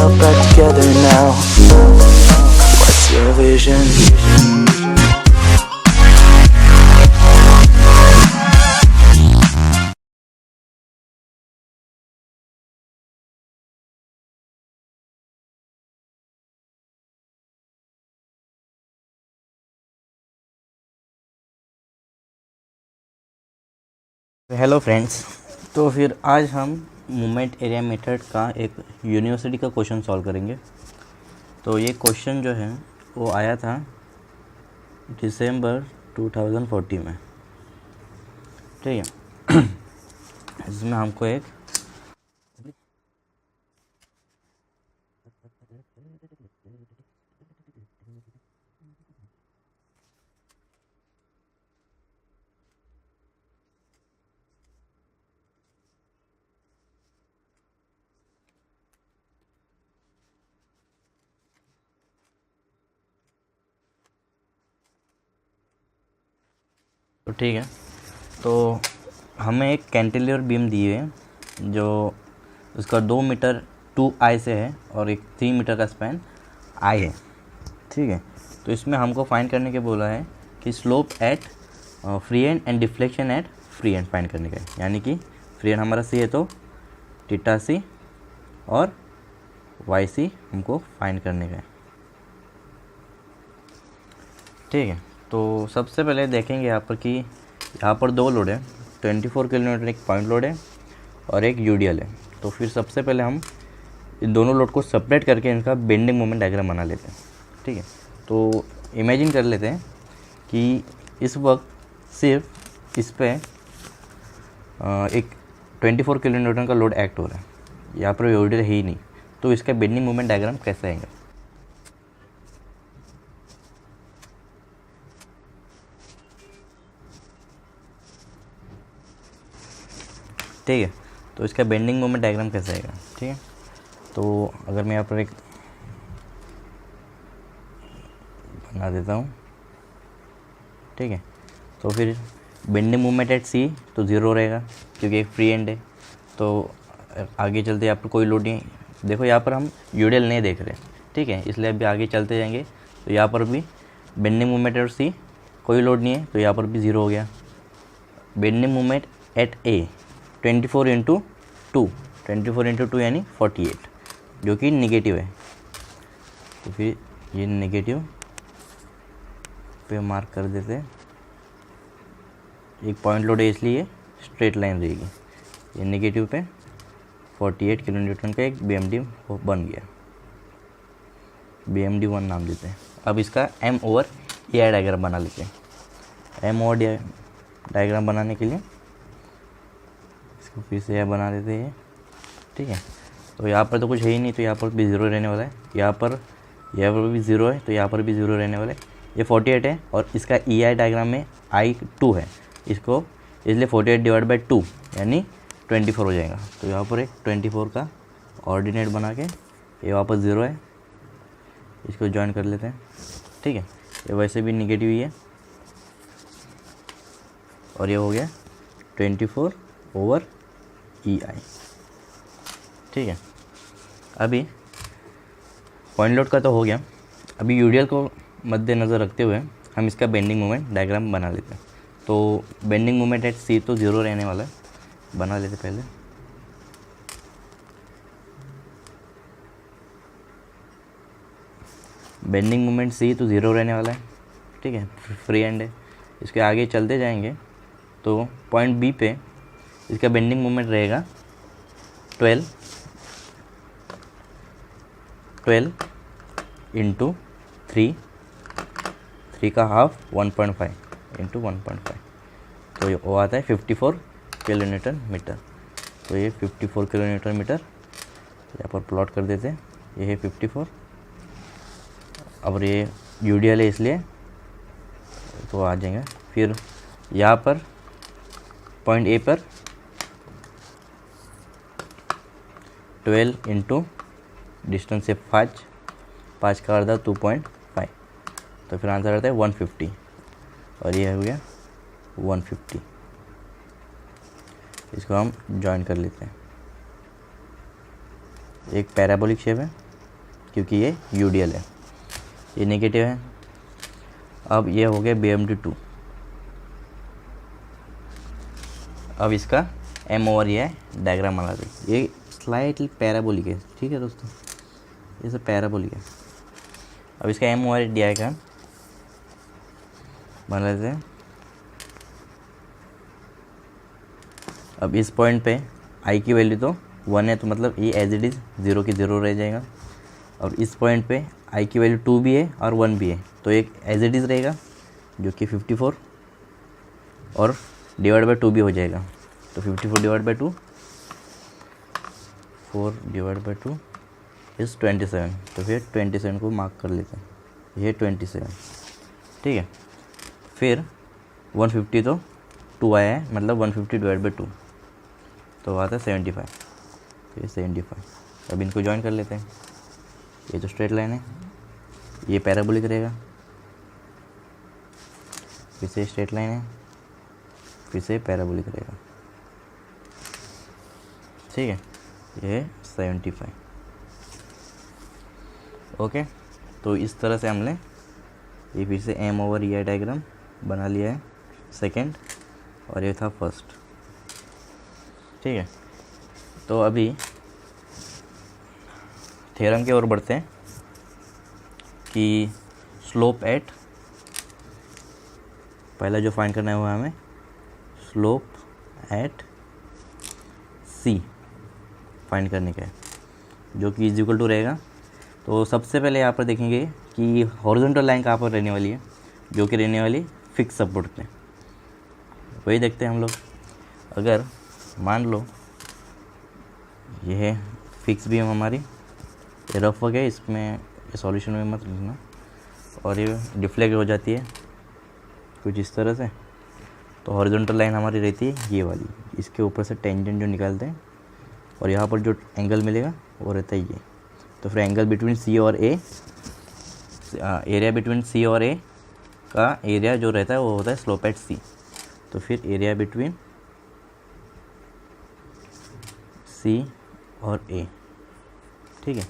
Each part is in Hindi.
ourselves back together now. What's your vision? Hello friends, तो फिर आज हम मोमेंट एरिया मेथड का एक यूनिवर्सिटी का क्वेश्चन सॉल्व करेंगे। तो ये क्वेश्चन जो है वो आया था दिसंबर 2040 में, ठीक है। इसमें हमको एक तो ठीक है, तो हमें एक कैंटिलीवर बीम दी है जो उसका 2 मीटर 2i से है और एक 3 मीटर का स्पैन i है, ठीक है। तो इसमें हमको फाइंड करने के बोला है कि slope eight free and deflection at free and find करने का है। यानी कि फ्री एंड हमारा सी है तो थीटा सी और वाई सी हमको फाइंड करने का है, ठीक है। तो सबसे पहले देखेंगे यहाँ पर कि यहाँ पर दो लोड है, 24 किलोमीटर एक पॉइंट लोड है और एक यूडीएल है। तो फिर सबसे पहले हम इन दोनों लोड को सेपरेट करके इनका बेंडिंग मोमेंट डायग्राम बना लेते हैं, ठीक है। तो इमेजिन कर लेते हैं कि इस वक्त सिर्फ इस पर एक 24 किलोमीटर का लोड एक्ट हो रहा है, यहाँ पर यूडीएल है ही नहीं। तो इसका बेंडिंग मोमेंट डायग्राम कैसे आएगा, ठीक है। तो इसका बेंडिंग मोमेंट डायग्राम कैसे आएगा, ठीक है। तो अगर मैं यहाँ पर एक बना देता हूँ, ठीक है। तो फिर बेंडिंग मोमेंट एट सी तो ज़ीरो रहेगा क्योंकि एक फ्री एंड है। तो आगे चलते यहाँ पर कोई लोड नहीं, देखो यहाँ पर हम यूडीएल नहीं देख रहे, ठीक है, इसलिए अभी आगे चलते जाएंगे। तो यहाँ पर भी बेंडिंग मोमेंट एट सी कोई लोड नहीं है, तो यहाँ पर भी ज़ीरो हो गया। Bending moment at A 24 into 2 यानी 48, जो कि निगेटिव है। तो फिर ये नेगेटिव पे मार्क कर देते हैं। एक पॉइंट लोड है इसलिए स्ट्रेट लाइन रहेगी। ये नेगेटिव पे 48 किलो न्यूटन का एक BMD बन गया, BMD 1 नाम देते हैं। अब इसका M/EI डायग्राम बना लेते हैं। M/EI डायग्राम बनाने के लिए इसको फिर से यह बना देते हैं, ठीक है। तो यहाँ पर तो कुछ है ही नहीं, तो यहाँ पर भी ज़ीरो रहने वाला है। यहाँ पर भी ज़ीरो है, तो यहाँ पर भी ज़ीरो रहने वाला है। ये 48 है और इसका EI डायग्राम में I2 है, इसको इसलिए 48/2 यानी 24 हो जाएगा। तो यहाँ पर एक 24 का ऑर्डिनेट बना के, ये वापस ज़ीरो है, इसको ज्वाइन कर लेते हैं, ठीक है। ये वैसे भी निगेटिव ही है और ये हो गया 24/EI, ठीक है। अभी पॉइंट लोड का तो हो गया। अभी यूडीएल को मद्देनज़र रखते हुए हम इसका बेंडिंग मोमेंट डायग्राम बना लेते हैं। तो बेंडिंग मोमेंट एट सी तो ज़ीरो रहने वाला है, बना लेते पहले। बेंडिंग मोमेंट सी तो ज़ीरो रहने वाला है, ठीक है, फ्री एंड है। इसके आगे चलते जाएंगे तो पॉइंट बी पे इसका बेंडिंग मोमेंट रहेगा 12 इंटू 3 का हाफ 1.5 इंटू 1.5, तो ये वो आता है 54 किलो न्यूटन मीटर। तो ये 54 किलो न्यूटन मीटर यहाँ पर प्लॉट कर देते हैं। ये है 54, अब ये यूडीएल है इसलिए तो आ जाएगा। फिर यहाँ पर पॉइंट ए पर 12 इंटू डिस्टेंस से 5 का अर्धा 2.5, तो फिर आंसर आता है 150 और ये हो गया 150। इसको हम ज्वाइन कर लेते हैं। एक पैराबोलिक शेप है, क्योंकि ये यूडीएल है, ये नेगेटिव है। अब ये हो गया BMD2। अब इसका M ओवर ये डायग्राम बना दे। ये स्लाइटली पैराबोलिक है, ठीक है दोस्तों, ये सब पैराबोलिक है। अब इसका M ओवर डायग्राम बना देते हैं। अब इस पॉइंट पे I की वैल्यू तो 1 है, तो मतलब ये एज इट इज़ 0 की 0 रह जाएगा। और इस पॉइंट पे I की वैल्यू 2 भी है और 1 भी है, तो एक एज इट इज़ रहेगा जो कि 54 और डिवाइड बाई 2 भी हो जाएगा। तो 54 divide by 2, 4 divide by 2 is 27। तो फिर 27 को मार्क कर लेते हैं, ये 27, ठीक है। फिर 150 तो 2 आया है, मतलब 150 डिवाइड बाई 2 तो आता है 75। तो ये 75। अब इनको ज्वाइन कर लेते हैं। ये तो स्ट्रेट लाइन है, ये पैराबोलिक रहेगा, फिर से स्ट्रेट लाइन है, फिर से पैराबोलिक रहेगा, ठीक है। ये 75। ओके, तो इस तरह से हमने ये फिर से M ओवर E डायग्राम बना लिया है सेकंड, और ये था फर्स्ट, ठीक है। तो अभी थ्योरम की ओर बढ़ते हैं कि स्लोप एट, पहला जो फाइंड करना है वो हमें स्लोप एट C फाइंड करने का है, जो कि इज इक्वल टू रहेगा। तो सबसे पहले यहाँ पर देखेंगे कि हॉरिजॉन्टल लाइन कहाँ पर रहने वाली है, जो कि रहने वाली फिक्स सपोर्ट पे, वही देखते हैं हम लोग। अगर मान लो ये है फिक्स बीम हमारी, ये रफ हो गया, इसमें सॉल्यूशन में मत लिखना, और ये डिफ्लेक्ट हो जाती है कुछ इस तरह से। तो हॉरिजॉन्टल लाइन हमारी रहती है ये वाली, इसके ऊपर से टेंजेंट जो निकालते हैं, और यहाँ पर जो एंगल मिलेगा वो रहता है ये। तो फिर एंगल बिटवीन C और A, एरिया बिटवीन C और A का एरिया जो रहता है वो होता है स्लोप एट C। तो फिर एरिया बिटवीन C और A, ठीक है।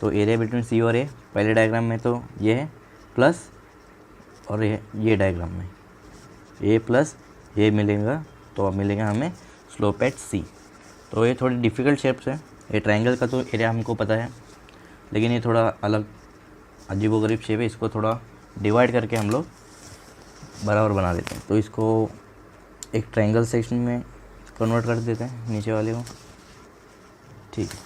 तो एरिया बिटवीन C और A पहले डायग्राम में तो ये है प्लस, और ये डायग्राम में A प्लस ये मिलेगा, तो अब मिलेगा हमें स्लोप एट C। तो ये थोड़ी डिफ़िकल्ट शेप्स है। ये ट्रायंगल का तो एरिया हमको पता है, लेकिन ये थोड़ा अलग अजीबोगरीब शेप है, इसको थोड़ा डिवाइड करके हम लोग बराबर बना देते हैं। तो इसको एक ट्रायंगल सेक्शन में कन्वर्ट कर देते हैं नीचे वाले को, ठीक है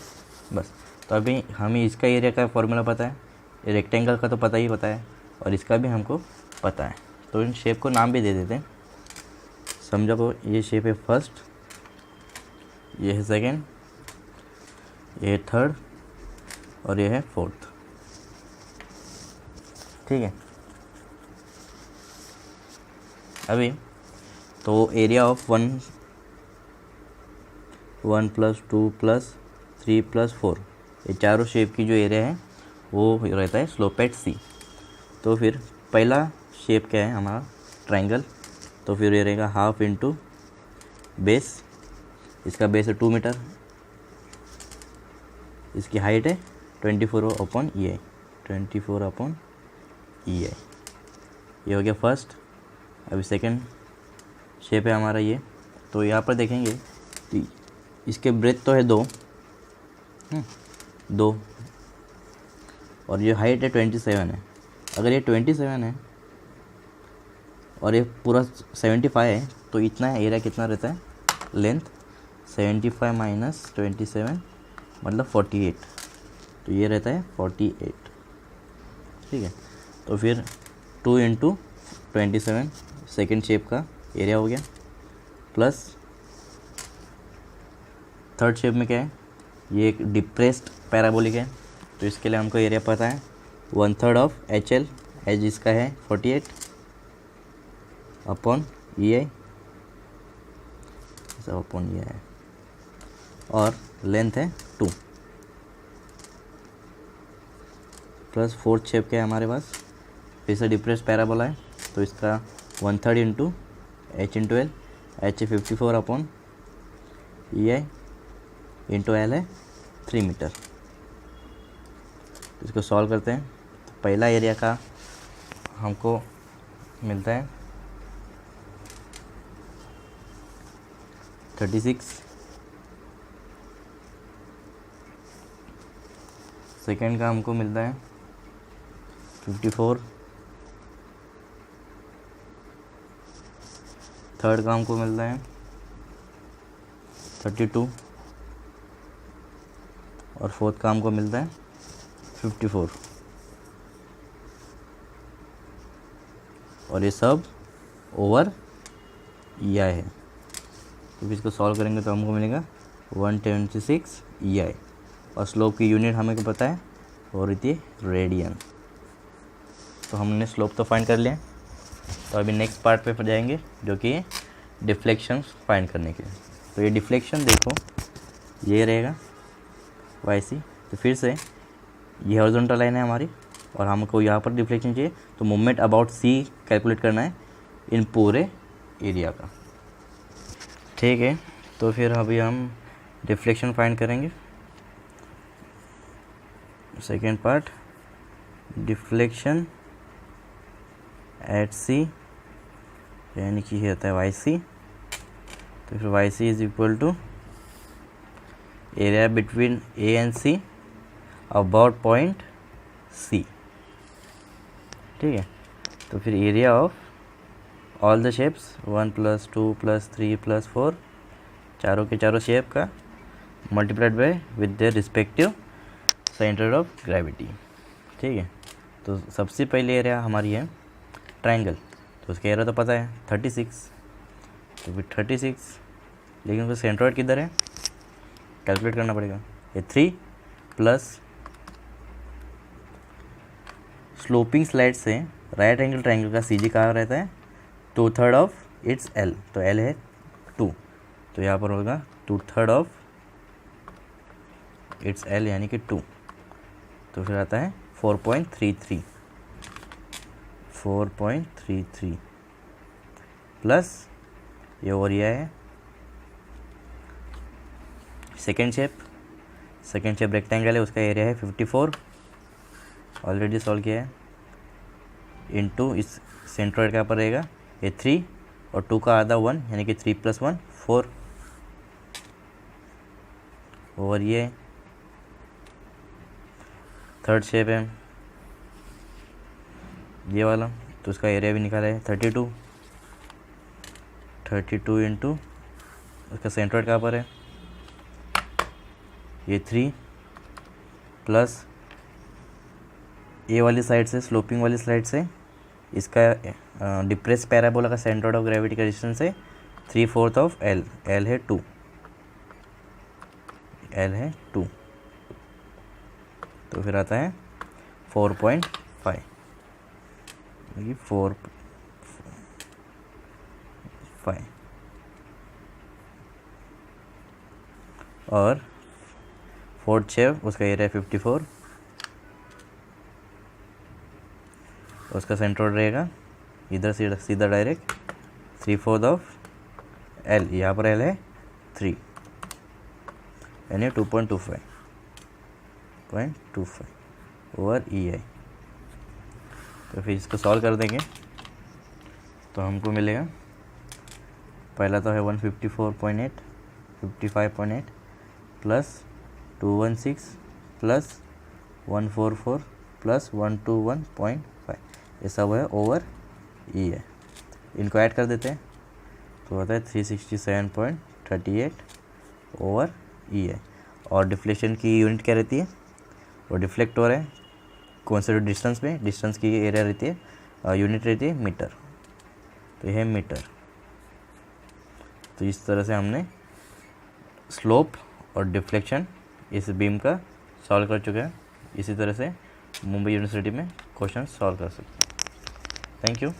बस। तो अभी हमें इसका एरिया का फॉर्मूला पता है, ये रेक्टेंगल का तो पता है, और इसका भी हमको पता है। तो इन शेप को नाम भी दे देते हैं। समझो को ये शेप है फर्स्ट, ये है सेकेंड, ये है थर्ड, और ये है फोर्थ, ठीक है। अभी तो एरिया ऑफ 1 + 2 + 3 + 4, ये चारों शेप की जो एरिया है वो रहता है स्लोप एट C। तो फिर पहला शेप क्या है हमारा ट्रायंगल, तो फिर ये रहेगा हाफ इंटू बेस, इसका बेस है 2 मीटर, इसकी हाइट है 24/EI, 24/EI। ये हो गया फर्स्ट। अभी सेकंड शेप है हमारा ये। तो यहाँ पर देखेंगे तो इसके ब्रेथ तो है 2, और ये हाइट है 27 है। अगर ये 27 है और ये पूरा 75 है, तो इतना एरिया कितना रहता है, लेंथ 75 - 27 मतलब 48, तो ये रहता है 48, ठीक है। तो फिर 2 × 27 सेकेंड शेप का एरिया हो गया, प्लस थर्ड शेप में क्या है, ये एक डिप्रेस्ड पैराबोलिक है, तो इसके लिए हमको एरिया पता है 1/3 ऑफ HL, एज इसका है 48 अपॉन EI, सब अपॉन EI है, और लेंथ है 2, प्लस फोर्थ शेप क्या है हमारे पास, फिर से डिप्रेस पैराबोला है, तो इसका 1/3 into H × L, H 54 upon EI into L है 3 मीटर। तो इसको सॉल्व करते हैं। तो पहला एरिया का हमको मिलता है 36, सेकेंड का हमको मिलता है 54, थर्ड का हमको मिलता है 32 और फोर्थ का हमको मिलता है 54। और ये सब ओवर EI है, तो इसको सॉल्व करेंगे तो हमको मिलेगा 126 EI। और स्लोप की यूनिट हमें को पता है और रहती है रेडियन। तो हमने स्लोप तो फाइंड कर लिया। तो अभी नेक्स्ट पार्ट पे जाएंगे जो कि डिफ्लेक्शन फाइंड करने के लिए। तो ये डिफ्लेक्शन देखो ये रहेगा YC। तो फिर से ये हॉरिजॉन्टल लाइन है हमारी और हमको यहाँ पर डिफ्लेक्शन चाहिए, तो मोमेंट अबाउट C कैलकुलेट करना है इन पूरे एरिया का। ठीक है, तो फिर अभी हम डिफ्लेक्शन फाइंड करेंगे। Second part, deflection at C यानी कि ये होता है YC। तो फिर YC is equal to area between A and C about point C। ठीक है, तो फिर area of all the shapes 1 + 2 + 3 + 4 चारों के चारों शेप का multiplied by with their respective centre of gravity. ठीक है, तो सबसे पहले एरिया हमारी है ट्रायंगल, तो उसका एरिया तो पता है 36। तो फिर 36, लेकिन उसका सेंट्रोइड किधर है कैलकुलेट करना पड़ेगा। ये 3 प्लस स्लोपिंग स्लाइड से राइट एंगल ट्रायंगल का CG कहाँ रहता है 2/3 ऑफ इट्स L। तो L है 2, तो यहाँ पर होगा 2/3 ऑफ इट्स L यानी कि 2। तो फिर आता है 4.33 प्लस ये ओवर ये है सेकेंड शेप रेक्टेंगल है, उसका एरिया है 54, ऑलरेडी सॉल्व किया है, इनटू इस सेंट्रोइड का पर रहेगा ये 3 और 2 का आधा 1 यानी कि 3 + 1 4 ओवर ये थर्ड शेप है ये वाला, तो उसका एरिया भी निकाला है 32 इंटू उसका सेंट्रोइड कहाँ पर है ये 3 प्लस ए वाली साइड से स्लोपिंग वाली साइड से इसका डिप्रेस पैराबोला का सेंटर ऑफ ग्रेविटी का डिस्टेंस है 3/4 ऑफ L है 2, L है 2। तो फिर आता है 4.5 4.5 और फोर्थ शेप उसका एरिया 54, उसका सेंटर रहेगा इधर सीधा डायरेक्ट 3/4 ऑफ L, यहाँ पर L है 3 यानी 2.25 ओवर EI। तो फिर इसको सॉल्व कर देंगे तो हमको मिलेगा, पहला तो है 154.8 55.8 प्लस 216 प्लस 144 प्लस 121.5, ये सब है ओवर EI। इनको ऐड कर देते हैं तो होता है 367.38 ओवर EI। और डिफ्लेक्शन की यूनिट क्या रहती है, वो डिफ्लेक्ट हो रहा है कौन से डिस्टेंस में, डिस्टेंस की एरिया रहती है, यूनिट रहती है मीटर, तो यह है मीटर। तो इस तरह से हमने स्लोप और डिफ्लेक्शन इस बीम का सॉल्व कर चुके हैं। इसी तरह से मुंबई यूनिवर्सिटी में क्वेश्चन सॉल्व कर सकते हैं। Thank you.